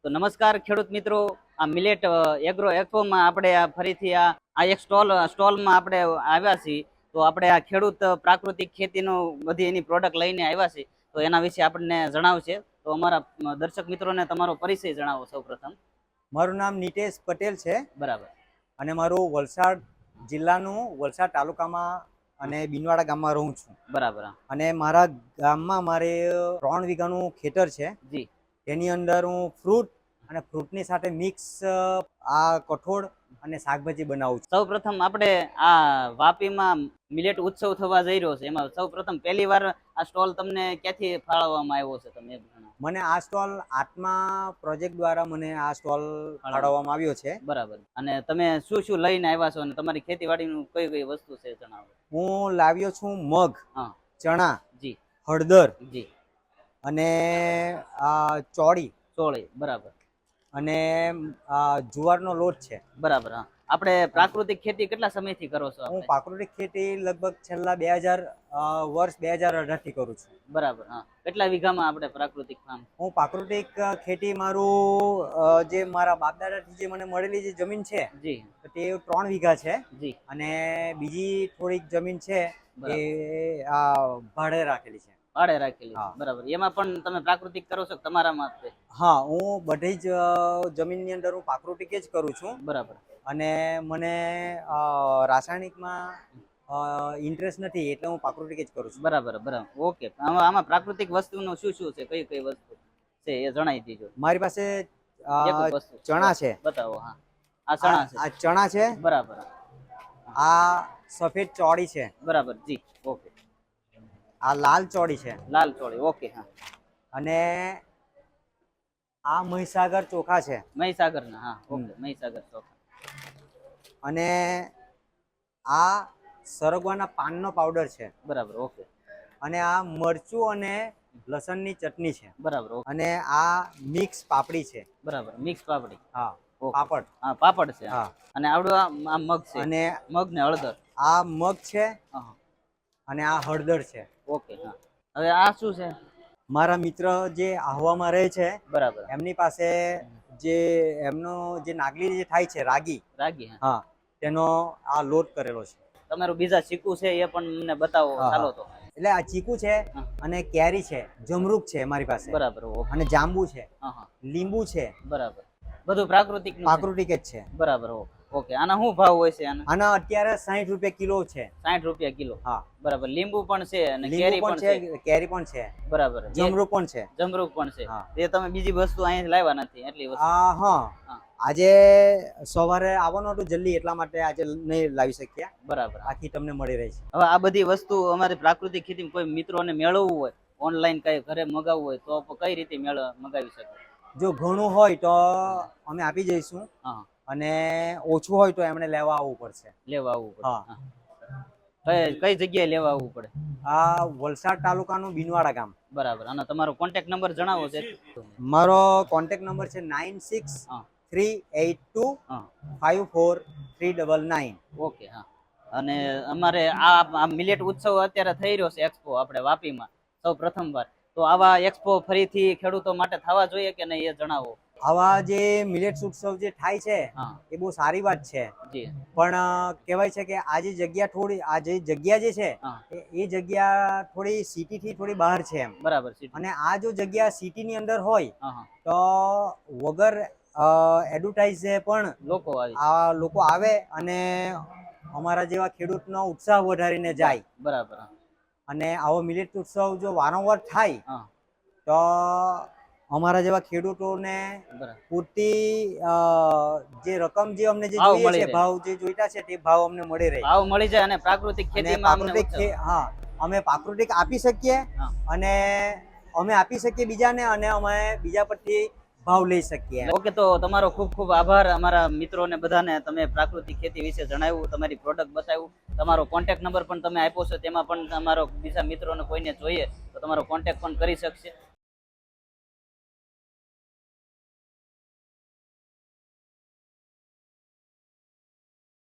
તો નમસ્કાર ખેડૂત મિત્રો, આ મિલેટ એગ્રો એક્સપોમાં આપણે આ ફરીથી આ એક સ્ટોલમાં આપણે આવ્યા છીએ. તો આપણે આ ખેડૂત પ્રાકૃતિક ખેતીનો બધી એની પ્રોડક્ટ લઈને આવ્યા છીએ. તો એના વિશે આપણને જણાવશે. તો અમારા દર્શક મિત્રોને તમારો પરિચય જણાવો સૌપ્રથમ. મારું નામ નિતેશ પટેલ છે. બરાબર. અને મારું વલસાડ જિલ્લાનું વલસાડ તાલુકામાં અને બિનવાડા ગામમાં રહું છું. બરાબર. અને મારા ગામમાં મારે 3 વીઘાનું ખેતર છે. જી. એની અંદર હું ફ્રૂટ અને ફ્રૂટની સાથે મિક્સ આ કઠોળ અને શાકભાજી બનાવું છું. સૌપ્રથમ આપણે આ વાપીમાં મિલેટ ઉત્સવ થવા જઈ રહ્યો છે. એમાં સૌપ્રથમ પહેલી વાર આ સ્ટોલ તમને ક્યાંથી ફાળવવામાં આવ્યો છે? તમે મને આ સ્ટોલ આત્મા પ્રોજેક્ટ દ્વારા મને આ સ્ટોલ ફાળવવામાં આવ્યો છે. બરાબર. અને તમે શું શું લઈને આવ્યા છો અને તમારી ખેતીવાડીનું કઈ કઈ વસ્તુ છે જણાવો. હું લાવ્યો છું મગ, ચણા, જી, હળદર, જી, અને ચોળી. બરાબર. અને જુવારનો લોટ છે. બરાબર. હા, આપણે પ્રાકૃતિક ખેતી કેટલા સમયથી કરો છો? હું પ્રાકૃતિક ખેતી લગભગ છેલ્લા 2018 થી કરું છું. બરાબર. હા, કેટલા વીઘામાં આપણે પ્રાકૃતિક ફાર્મ? હું પ્રાકૃતિક ખેતી મારું જે મારા બાપ દાદાથી જે મને મળેલી જે જમીન છે, જી, તે 3 વીઘા છે. જી. અને બીજી થોડીક જમીન છે એ ભાડે રાખેલી છે. ભાડે રાખેલી. બરાબર. એમાં પણ તમે પ્રાકૃતિક કરો છો તમારામાં? હા, હું બધી જ જમીનની અંદર હું પ્રાકૃતિક જ કરું છું. બરાબર. અને મને રાસાયણિકમાં ઇન્ટરેસ્ટ નથી, એટલે હું પ્રાકૃતિક જ કરું છું. બરાબર. ઓકે. આમાં પ્રાકૃતિક વસ્તુનું શું શું છે, કઈ કઈ વસ્તુ છે એ જણાવી દીજો. મારી પાસે ચણા છે. બતાવો. હા, આ ચણા છે. આ ચણા છે. બરાબર. આ સફેદ ચોળી છે. બરાબર. જી. ઓકે. આ લાલ ચોળી છે. લાલ ચોળી. ઓકે. હા. અને આ મહીસાગર ચોખા છે. મહીસાગર ના. હા, ઓકે. મહીસાગર ચોખા. અને આ સરગવાના પાનનો પાવડર છે. બરાબર. ઓકે. અને આ મરચું અને લસણની ચટણી છે. બરાબર. અને આ મિક્સ પાપડી છે. બરાબર. મિક્સ પાપડી. હા, પાપડ. હા, પાપડ છે. હા. અને આવડું આ મગ છે. અને મગ ને હળદર. આ મગ છે. અને આ હળદર છે. ઓકે. હા. હવે આ શું છે? મારા મિત્ર જે આહવામાં રહે છે, બરાબર, એમની પાસે જે એમનો જે નાગલી જે થાય છે, રાગી. હા, તેનો આ લોટ કરેલો છે. તમારું બીજા ચીકુ છે એ પણ મને બતાવો ચાલો તો. એટલે આ ચીકુ છે અને કેરી છે, જમરૂક છે મારી પાસે. બરાબર. અને જાંબુ છે, લીંબુ છે. બરાબર. બધું પ્રાકૃતિક જ છે. બરાબર. ઓકે. આના શું ભાવ હોય છે? આના અત્યારે 60 રૂપિયા કિલો છે. 60 રૂપિયા કિલો. હા. બરાબર. લીંબુ પણ છે અને કેરી પણ છે. બરાબર. જમરૂક પણ છે. એ તમે બીજી વસ્તુ અહીં લાવ્યા નથી એટલી વસ્તુ? હા, આજે સવારે આવવાનું હતું જલ્દી, એટલા માટે આજે નહીં લાવી શક્યા. બરાબર. આખી તમને મળી રહી છે. હવે આ બધી વસ્તુ અમારી પ્રાકૃતિક ખેતી કોઈ મિત્રોને મેળવવું હોય, ઓનલાઈન કઈ ઘરે મગાવવું હોય તો કઈ રીતે મગાવી શકે? જો ઘણું હોય તો અમે આપી જઈશું. અને ઓછું હોય તો એમને લેવા આવવું પડશે. હા. કઈ જગ્યાએ લેવા આવવું પડે? આ વલસાડ તાલુકાનું બિનવાડા ગામ. બરાબર. અને તમારો કોન્ટેક્ટ નંબર જણાવો છે. મારો કોન્ટેક્ટ નંબર છે 9638254399. ઓકે. હા. અને અમારે આ મિલેટ ઉત્સવ અત્યારે થઈ રહ્યો છે, એક્સપો આપણે વાપીમાં સૌ પ્રથમવાર. તો આવા એક્સપો ફરીથી ખેડૂતો માટે થવા જોઈએ કે નહીં એ જણાવો. આવા જે મિલેટ ઉત્સવ જે થાય છે એ બહુ સારી વાત છે. પણ કહેવાય છે કે આ જે જગ્યા જે છે એ જગ્યા થોડી સિટી થી થોડી બહાર છે એમ. બરાબર. અને આ જો જગ્યા સિટી ની અંદર હોય તો વગર એડવર્ટાઇઝ પણ લોકો આવે અને અમારા જેવા ખેડૂતનો ઉત્સાહ વધારીને જાય. બરાબર. અને આવો મિલેટ ઉત્સવ જો વારંવાર થાય તો અમારા જેવા ખેડૂતોને પૂરતી જે રકમ જે અમને જે જોઈએ છે, ભાવ જે જોઈતા છે તે ભાવ અમને મળી જાય અને પ્રાકૃતિક ખેતીમાં અમે પ્રાકૃતિક આપી શકીએ અને અમે આપી શકીએ બીજાને, અને અમે બીજા પરથી ભાવ લઈ શકીએ. ઓકે. તો તમારો ખૂબ ખૂબ આભાર. અમારા મિત્રોને બધાને તમે પ્રાકૃતિક ખેતી વિશે જણાવ્યું, તમારી પ્રોડક્ટ બતાવ્યું. તમારો કોન્ટેક્ટ નંબર પણ તમે આપ્યો છે, તેમાં પણ તમારો બીજા મિત્રોને કોઈને જોઈએ તો તમારો કોન્ટેક્ટ પણ કરી શકશે.